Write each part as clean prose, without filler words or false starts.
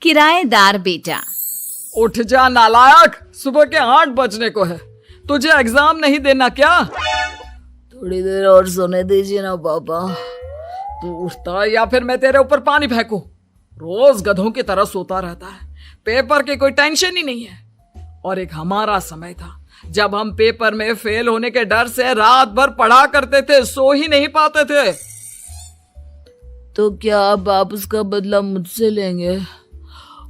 किराएदार बेटा। उठ जा नालायक, सुबह के 8 बजने को है। तुझे एग्जाम नहीं देना क्या? थोड़ी देर और सोने दीजिए ना पापा। तू उठता या फिर मैं तेरे ऊपर पानी फेंकूं? रोज गधों की तरह सोता रहता है, पेपर की कोई टेंशन ही नहीं है। और एक हमारा समय था जब हम पेपर में फेल होने के डर से रात भर पढ़ा करते थे, सो ही नहीं पाते थे। तो क्या अब आप उसका बदला मुझसे लेंगे?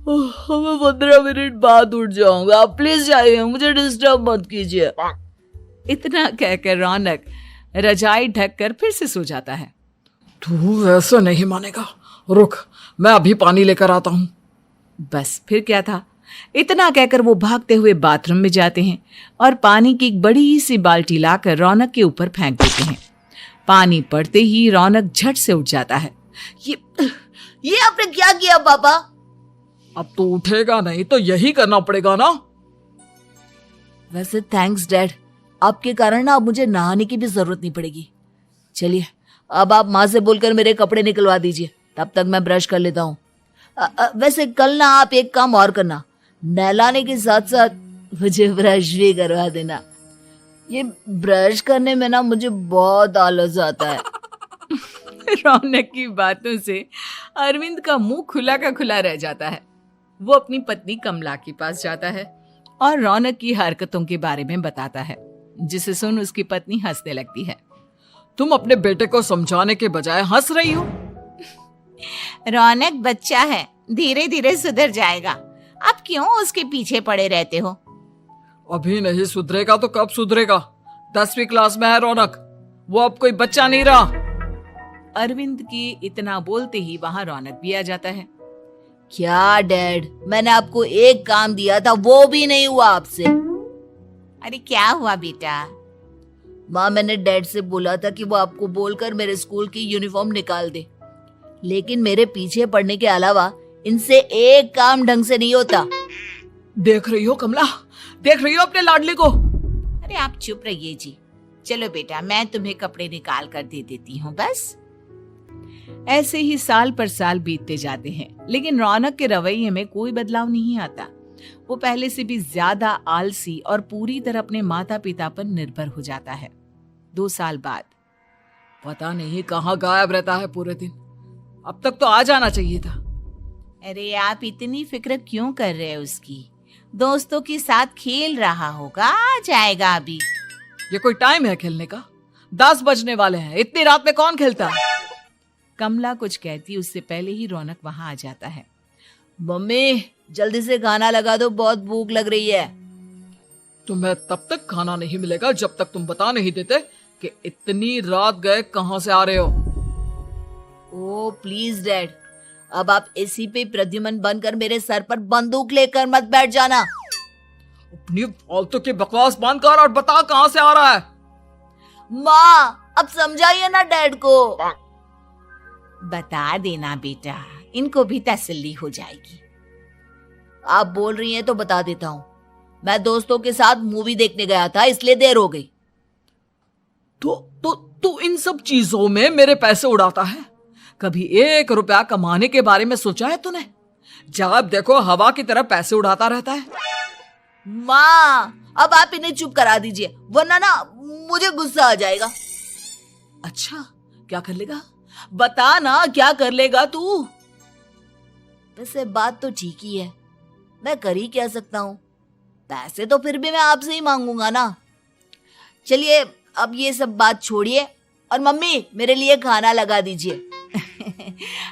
मैं 15 मिनट बाद उठ जाऊंगा, आप प्लीज जाइए, मुझे डिस्टर्ब मत कीजिए। इतना कहकर रौनक रजाई ढककर फिर से सो जाता है। तू वैसे नहीं मानेगा, रुक मैं अभी पानी लेकर आता हूं। बस फिर क्या था, इतना कहकर वो भागते हुए बाथरूम में जाते हैं और पानी की एक बड़ी सी बाल्टी लाकर रौनक के ऊपर फेंक देते हैं। पानी पड़ते ही रौनक झट से उठ जाता है। ये आपने क्या किया पापा? अब तो उठेगा नहीं तो यही करना पड़ेगा ना। वैसे थैंक्स डैड, आपके कारण ना अब मुझे नहाने की भी जरूरत नहीं पड़ेगी। चलिए अब आप माँ से बोलकर मेरे कपड़े निकलवा दीजिए, तब तक मैं ब्रश कर लेता हूँ। वैसे कल ना आप एक काम और करना, नहलाने के साथ साथ मुझे ब्रश भी करवा देना। ये ब्रश करने में ना मुझे बहुत आलस आता है। रौनक की बातों से अरविंद का मुंह खुला का खुला रह जाता है। वो अपनी पत्नी कमला के पास जाता है और रौनक की हरकतों के बारे में बताता है, जिसे सुन उसकी पत्नी हंसने लगती है। तुम अपने बेटे को समझाने के बजाय हंस रही हो। रौनक बच्चा है, धीरे धीरे सुधर जाएगा, आप क्यों उसके पीछे पड़े रहते हो? अभी नहीं सुधरेगा तो कब सुधरेगा? 10वीं क्लास में है रौनक, वो अब कोई बच्चा नहीं रहा। अरविंद की इतना बोलते ही वहां रौनक भी आ जाता है। क्या डैड, मैंने आपको एक काम दिया था, वो भी नहीं हुआ आपसे। अरे क्या हुआ बेटा? माँ, मैंने डैड से बोला था कि वो आपको बोलकर मेरे स्कूल की यूनिफॉर्म निकाल दे, लेकिन मेरे पीछे पड़ने के अलावा इनसे एक काम ढंग से नहीं होता। देख रही हो कमला, देख रही हो अपने लाडले को? अरे आप चुप रहिए जी। चलो बेटा, मैं तुम्हें कपड़े निकाल कर दे देती हूँ। बस ऐसे ही साल पर साल बीतते जाते हैं, लेकिन रौनक के रवैये में कोई बदलाव नहीं आता। वो पहले से भी ज्यादा आलसी और पूरी तरह अपने माता पिता पर निर्भर हो जाता है। 2 साल बाद पता नहीं कहाँ गायब रहता है पूरे दिन, अब तक तो आ जाना चाहिए था। अरे आप इतनी फिक्र क्यों कर रहे हैं उसकी? दोस्तों के साथ खेल रहा होगा, आ जाएगा अभी। ये कोई टाइम है खेलने का? 10 बजने वाले हैं, इतनी रात में कौन खेलता है? कमला कुछ कहती उससे पहले ही रौनक वहां आ जाता है। मम्मी जल्दी से खाना लगा दो, बहुत भूख लग रही है। तुम्हें तब तक खाना नहीं मिलेगा जब तक तुम बता नहीं देते कि इतनी रात गए कहां से आ रहे हो। ओ प्लीज डैड, अब आप एसी पे प्रद्युमन बनकर मेरे सर पर बंदूक लेकर मत बैठ जाना। अपनी फालतू की बकवास बंद कर और बता कहां से आ रहा है। माँ अब समझाइए ना डैड को। बता देना बेटा, इनको भी तसल्ली हो जाएगी। आप बोल रही हैं तो बता देता हूँ, मैं दोस्तों के साथ मूवी देखने गया था, इसलिए देर हो गई। तो इन सब चीजों में मेरे पैसे उड़ाता है। कभी 1 रुपया कमाने के बारे में सोचा है तूने? जब देखो हवा की तरह पैसे उड़ाता रहता है। माँ अब आप इन्हें चुप करा दीजिए, वरना ना मुझे गुस्सा आ जाएगा। अच्छा क्या कर लेगा? बता ना क्या कर लेगा तू? वैसे बात तो ठीक ही है, मैं कर ही क्या सकता हूँ। पैसे तो फिर भी मैं आपसे ही मांगूंगा ना। चलिए अब ये सब बात छोड़िए और मम्मी मेरे लिए खाना लगा दीजिए।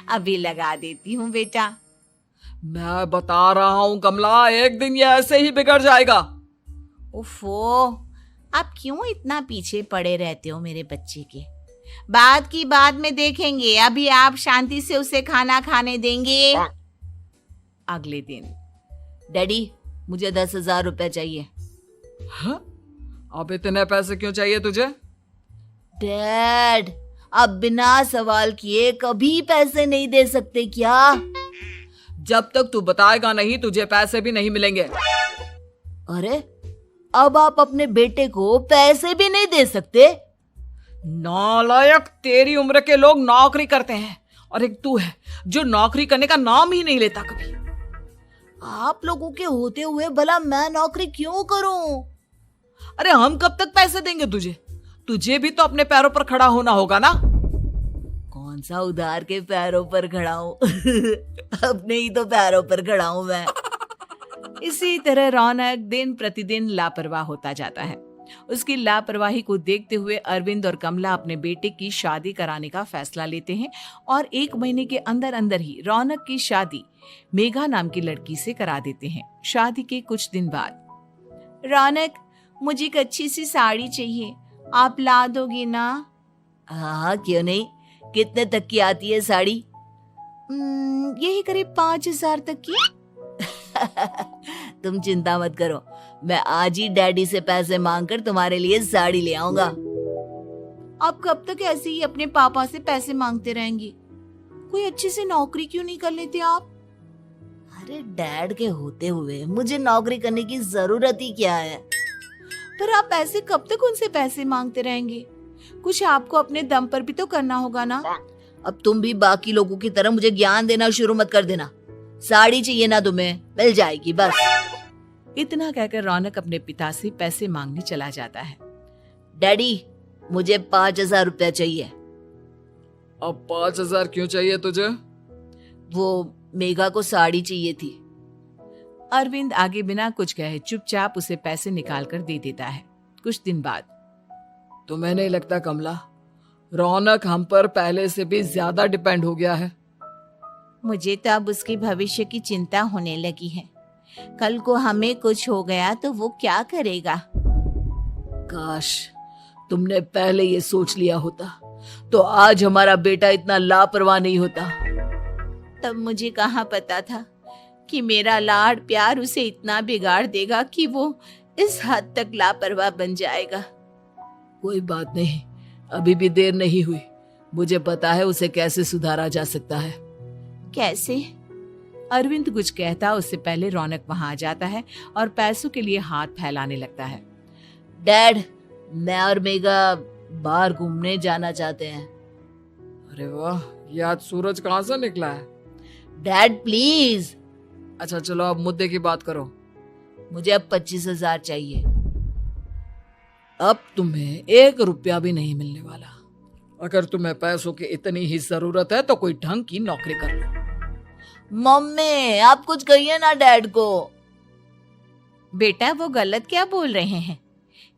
अभी लगा देती हूँ बेटा। मैं बता रहा हूँ कमला, एक दिन ये ऐसे ही बिगड़ जाएगा। ओफो, आप क्यों इतना पीछे पड़े रहते हो मेरे बच्चे के? बात की बाद में देखेंगे, अभी आप शांति से उसे खाना खाने देंगे। अगले दिन डैडी मुझे 10,000 रुपए चाहिए। हाँ? अब इतने पैसे क्यों चाहिए तुझे? डैड आप बिना सवाल किए कभी पैसे नहीं दे सकते क्या? जब तक तू बताएगा नहीं तुझे पैसे भी नहीं मिलेंगे। अरे अब आप अपने बेटे को पैसे भी नहीं दे सकते? नालायक, तेरी उम्र के लोग नौकरी करते हैं और एक तू है जो नौकरी करने का नाम ही नहीं लेता कभी। आप लोगों के होते हुए भला मैं नौकरी क्यों करूं? अरे हम कब तक पैसे देंगे तुझे? तुझे भी तो अपने पैरों पर खड़ा होना होगा ना। कौन सा उधार के पैरों पर खड़ा हूं? अपने ही तो पैरों पर खड़ा हूं मैं। इसी तरह रौनक दिन प्रतिदिन लापरवाह होता जाता है। उसकी लापरवाही को देखते हुए अरविंद और कमला अपने बेटे की शादी कराने का फैसला लेते हैं और 1 महीने के अंदर अंदर ही रौनक की शादी मेघा नाम की लड़की से करा देते हैं। शादी के कुछ दिन बाद, रौनक, मुझे एक अच्छी सी साड़ी चाहिए, आप ला दोगी ना? हाँ, क्यों नहीं। कितने तक की आती है साड़ी? यही करीब 5,000 तक की। तुम चिंता मत करो, मैं आज ही डैडी से पैसे मांगकर तुम्हारे लिए साड़ी ले आऊंगा। आप कब तक ऐसे ही अपने पापा से पैसे मांगते रहेंगी? कोई अच्छी सी नौकरी क्यों नहीं कर लेते आप? अरे डैड के होते हुए मुझे नौकरी करने की जरूरत ही क्या है? पर आप ऐसे कब तक उनसे पैसे मांगते रहेंगे? कुछ आपको अपने दम पर भी तो करना होगा ना। अब तुम भी बाकी लोगों की तरह मुझे ज्ञान देना शुरू मत कर देना। साड़ी चाहिए ना तुम्हें, मिल जाएगी बस। इतना कहकर रौनक अपने पिता से पैसे मांगने चला जाता है। डैडी, मुझे 5,000 रुपया चाहिए। अब 5,000 क्यों चाहिए तुझे? वो मेघा को साड़ी चाहिए थी। अरविंद आगे बिना कुछ कहे चुपचाप उसे पैसे निकाल कर दे देता है। कुछ दिन बाद, तुम्हें नहीं लगता कमला, रौनक हम पर पहले से भी ज्यादा डिपेंड हो गया है? मुझे तो अब उसके भविष्य की चिंता होने लगी है। कल को हमें कुछ हो गया तो वो क्या करेगा? काश तुमने पहले ये सोच लिया होता तो आज हमारा बेटा इतना लापरवाह नहीं होता। तब मुझे कहाँ पता था कि मेरा लाड प्यार उसे इतना बिगाड़ देगा कि वो इस हद तक लापरवाह बन जाएगा। कोई बात नहीं, अभी भी देर नहीं हुई। मुझे पता है उसे कैसे सुधारा जा सकता है। कैसे? अरविंद कुछ कहता उससे पहले रौनक वहां आ जाता है और पैसों के लिए हाथ फैलाने लगता है। डैड, मैं और मेघा बाहर घूमने जाना चाहते हैं। अरे वाह, ये आज सूरज कहाँ से निकला है? Dad please. अच्छा चलो अब मुद्दे की बात करो। मुझे अब 25,000 चाहिए। अब तुम्हें 1 रुपया भी नहीं मिलने वाला। अगर तुम्हें पैसों की इतनी ही जरूरत है तो कोई ढंग की नौकरी कर लो। मम्मी, आप कुछ कहिए ना डैड को। बेटा, वो गलत क्या बोल रहे हैं?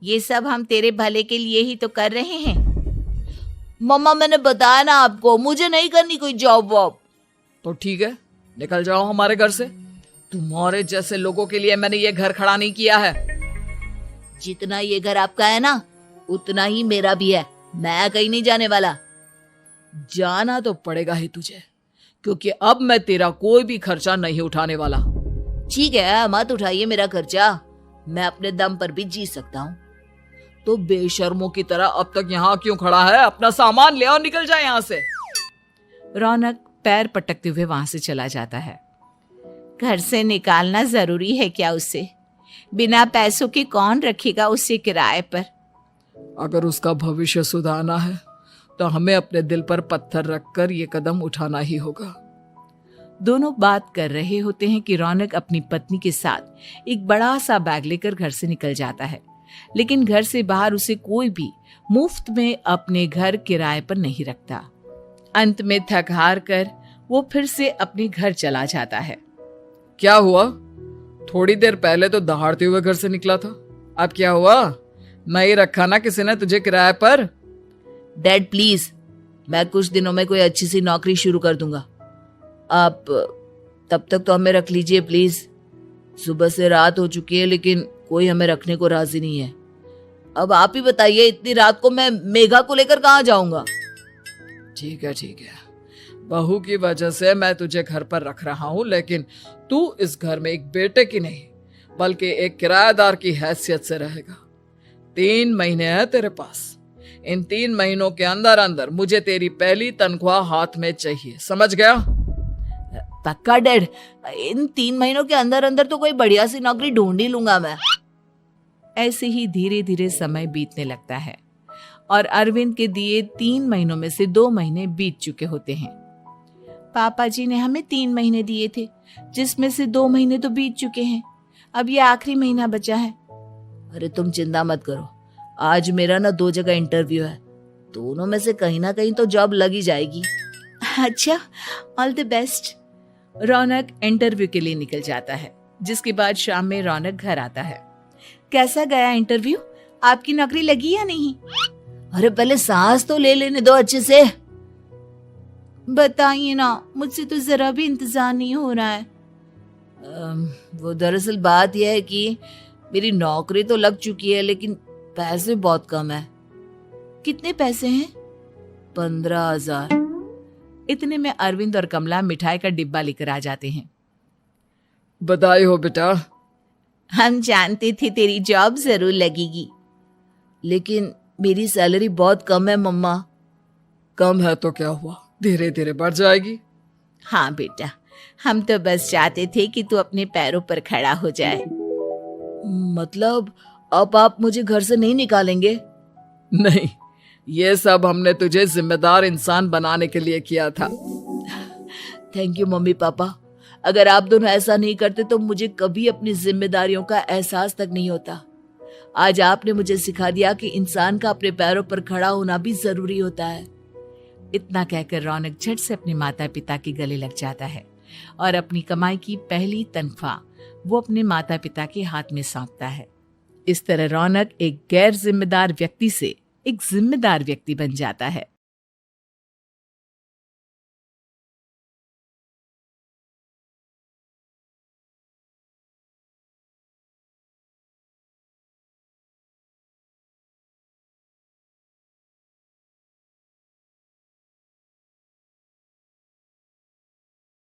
ये सब हम तेरे भले के लिए ही तो कर रहे हैं। मम्मा, मैंने बताया ना आपको, मुझे नहीं करनी कोई जॉब वॉब। तो ठीक है, निकल जाओ हमारे घर से। तुम्हारे जैसे लोगों के लिए मैंने ये घर खड़ा नहीं किया है। जितना ये घर आपका है ना, उतना ही मेरा भी है। मैं कहीं नहीं जाने वाला। जाना तो पड़ेगा ही तुझे, क्योंकि अब मैं तेरा कोई भी खर्चा नहीं उठाने वाला। ठीक है, मत उठाइए मेरा खर्चा, मैं अपने दम पर भी जी सकता हूँ। तो बेशर्मों की तरह अब तक यहाँ क्यों खड़ा है? अपना सामान ले और निकल जाए यहाँ से। रौनक पैर पटकते हुए वहां से चला जाता है। घर से निकालना जरूरी है क्या उसे? बिना पैसों के कौन रखेगा उसे किराए पर? अगर उसका भविष्य सुधारना है तो हमें अपने दिल पर पत्थर रखकर ये कदम उठाना ही होगा। दोनों बात कर रहे होते हैं कि रौनक अपनी पत्नी के साथ एक बड़ा सा बैग लेकर घर से निकल जाता है, लेकिन घर से बाहर उसे कोई भी मुफ्त में अपने घर किराए पर नहीं रखता। अंत में थक हार कर वो फिर से अपने घर चला जाता है। क्या हुआ? थोड़ी देर पहले तो दहाड़ते हुए घर से निकला था, अब क्या हुआ? नहीं रखा ना किसी ने तुझे किराए पर? डैड प्लीज, मैं कुछ दिनों में कोई अच्छी सी नौकरी शुरू कर दूंगा। आप तब तक तो हमें रख लीजिए प्लीज। सुबह से रात हो चुकी है लेकिन कोई हमें रखने को राजी नहीं है। अब आप ही बताइए, इतनी रात को मैं मेघा को लेकर कहाँ जाऊंगा? ठीक है, बहू की वजह से मैं तुझे घर पर रख रहा हूँ, लेकिन तू इस घर में एक बेटे की नहीं बल्कि एक किराएदार की हैसियत से रहेगा। 3 महीने हैं तेरे पास। इन 3 महीनों के अंदर अंदर मुझे तेरी पहली तनख्वाह हाथ में चाहिए, समझ गया? पक्का डैड, इन 3 महीनों के अंदर अंदर तो कोई बढ़िया सी नौकरी ढूंढ ही लूंगा मैं। ऐसे ही धीरे धीरे समय बीतने लगता है और अरविंद के दिए 3 महीनों में से 2 महीने बीत चुके होते हैं। पापा जी ने हमें 3 महीने दिए थे, जिसमें से 2 महीने तो बीत चुके हैं। अब ये आखिरी महीना बचा है। अरे तुम चिंता मत करो, आज मेरा ना 2 जगह इंटरव्यू है, दोनों में से कहीं ना कहीं तो जॉब लग ही जाएगी। अच्छा, all the best. Raunak interview के लिए निकल जाता है, जिसके बाद शाम में रौनक घर आता है। कैसा गया इंटरव्यू? आपकी नौकरी लगी या नहीं? अरे पहले सांस तो ले लेने दो अच्छे से। बताइए ना, मुझसे तो जरा भी इंतजार नहीं हो रहा है। वो दरअसल बात यह है कि मेरी नौकरी तो लग चुकी है, लेकिन पैसे बहुत कम है। कितने पैसे हैं? 15,000। इतने में अरविंद और कमला मिठाई का डिब्बा लेकर आ जाते हैं। बधाई हो बेटा। हम जानते थे तेरी जॉब जरूर लगेगी। लेकिन मेरी सैलरी बहुत कम है मम्मा। कम है तो क्या हुआ, धीरे धीरे बढ़ जाएगी। हाँ बेटा, हम तो बस चाहते थे कि तू अपने पैरों पर खड़ा हो जाए। मतलब अब आप मुझे घर से नहीं निकालेंगे? नहीं, ये सब हमने तुझे जिम्मेदार इंसान बनाने के लिए किया था। Thank you mummy papa. अगर आप दोनों ऐसा नहीं करते तो मुझे कभी अपनी जिम्मेदारियों का एहसास तक नहीं होता। आज आपने मुझे सिखा दिया कि इंसान का अपने पैरों पर खड़ा होना भी जरूरी होता है। इतना कहकर रौनक झट से अपने माता पिता के गले लग जाता है और अपनी कमाई की पहली तनख्वाह वो अपने माता पिता के हाथ में सौंपता है। इस तरह रौनक एक गैर जिम्मेदार व्यक्ति से एक जिम्मेदार व्यक्ति बन जाता है।